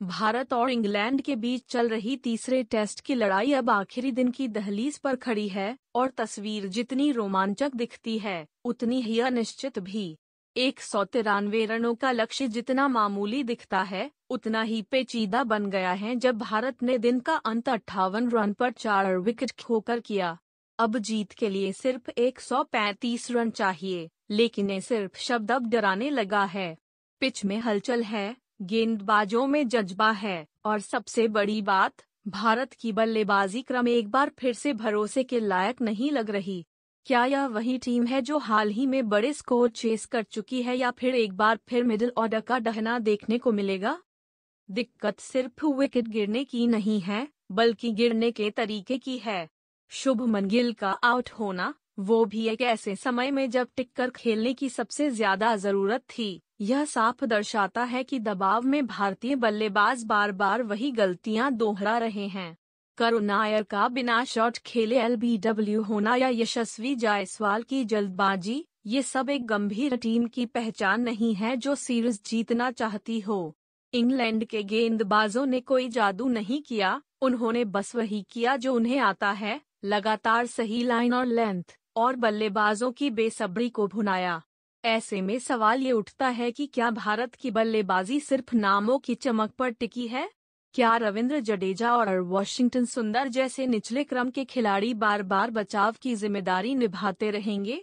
भारत और इंग्लैंड के बीच चल रही तीसरे टेस्ट की लड़ाई अब आखिरी दिन की दहलीज पर खड़ी है और तस्वीर जितनी रोमांचक दिखती है उतनी ही अनिश्चित भी। 193 रनों का लक्ष्य जितना मामूली दिखता है उतना ही पेचीदा बन गया है जब भारत ने दिन का अंत 58 रन पर 4 विकेट खोकर किया। अब जीत के लिए सिर्फ 135 रन चाहिए, लेकिन ये सिर्फ शब्द अब डराने लगा है। पिच में हलचल है, गेंदबाजों में जज्बा है और सबसे बड़ी बात, भारत की बल्लेबाजी क्रम एक बार फिर से भरोसे के लायक नहीं लग रही। क्या यह वही टीम है जो हाल ही में बड़े स्कोर चेस कर चुकी है या फिर एक बार फिर मिडिल ऑर्डर का डहना देखने को मिलेगा? दिक्कत सिर्फ विकेट गिरने की नहीं है, बल्कि गिरने के तरीके की है। शुभमन गिल का आउट होना, वो भी एक ऐसे समय में जब टिककर खेलने की सबसे ज्यादा जरूरत थी, यह साफ दर्शाता है कि दबाव में भारतीय बल्लेबाज बार बार वही गलतियां दोहरा रहे हैं। करुण नायर का बिना शॉट खेले एलबीडब्ल्यू होना या यशस्वी जायसवाल की जल्दबाजी, ये सब एक गंभीर टीम की पहचान नहीं है जो सीरीज जीतना चाहती हो। इंग्लैंड के गेंदबाजों ने कोई जादू नहीं किया, उन्होंने बस वही किया जो उन्हें आता है, लगातार सही लाइन और लेंथ और बल्लेबाजों की बेसब्री को भुनाया। ऐसे में सवाल ये उठता है कि क्या भारत की बल्लेबाजी सिर्फ नामों की चमक पर टिकी है? क्या रविंद्र जडेजा और वाशिंगटन सुंदर जैसे निचले क्रम के खिलाड़ी बार बार बचाव की जिम्मेदारी निभाते रहेंगे?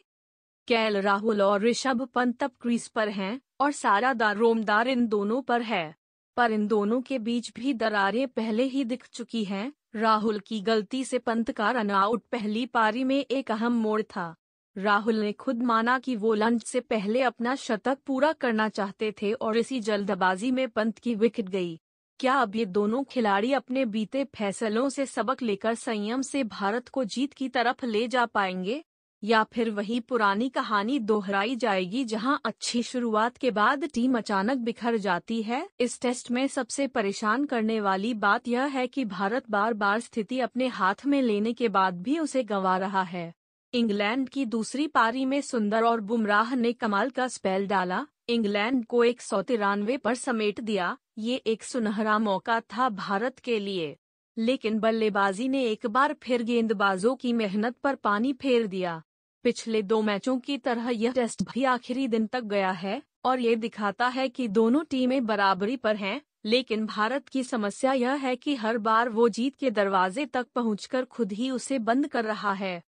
केएल राहुल और ऋषभ पंत अब क्रीज पर हैं और सारा दारोमदार इन दोनों पर है। पर इन दोनों के बीच भी दरारें पहले ही दिख चुकी हैं। राहुल की गलती से पंत का रनआउट पहली पारी में एक अहम मोड़ था। राहुल ने खुद माना कि वो लंच से पहले अपना शतक पूरा करना चाहते थे और इसी जल्दबाजी में पंत की विकेट गई। क्या अब ये दोनों खिलाड़ी अपने बीते फैसलों से सबक लेकर संयम से भारत को जीत की तरफ ले जा पाएंगे, या फिर वही पुरानी कहानी दोहराई जाएगी जहां अच्छी शुरुआत के बाद टीम अचानक बिखर जाती है? इस टेस्ट में सबसे परेशान करने वाली बात यह है कि भारत बार बार स्थिति अपने हाथ में लेने के बाद भी उसे गंवा रहा है। इंग्लैंड की दूसरी पारी में सुंदर और बुमराह ने कमाल का स्पेल डाला, इंग्लैंड को 193 पर समेट दिया। ये एक सुनहरा मौका था भारत के लिए, लेकिन बल्लेबाजी ने एक बार फिर गेंदबाजों की मेहनत पर पानी फेर दिया। पिछले 2 मैचों की तरह यह टेस्ट भी आखिरी दिन तक गया है और ये दिखाता है कि दोनों टीमें बराबरी पर हैं, लेकिन भारत की समस्या यह है कि हर बार वो जीत के दरवाजे तक पहुंचकर खुद ही उसे बंद कर रहा है।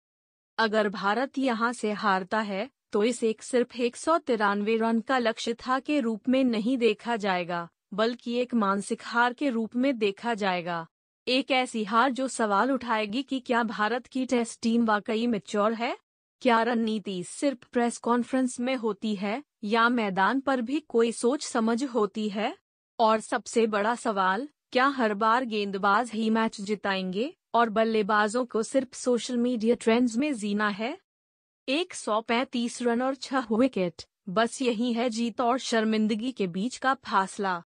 अगर भारत यहां से हारता है तो इसे सिर्फ 193 रन का लक्ष्य था के रूप में नहीं देखा जाएगा, बल्कि एक मानसिक हार के रूप में देखा जाएगा। एक ऐसी हार जो सवाल उठाएगी कि क्या भारत की टेस्ट टीम वाकई मैच्योर है? क्या रणनीति सिर्फ प्रेस कॉन्फ्रेंस में होती है या मैदान पर भी कोई सोच समझ होती है? और सबसे बड़ा सवाल, क्या हर बार गेंदबाज ही मैच जिताएंगे और बल्लेबाजों को सिर्फ सोशल मीडिया ट्रेंड्स में जीना है? 135 रन और 6 विकेट, बस यही है जीत और शर्मिंदगी के बीच का फासला।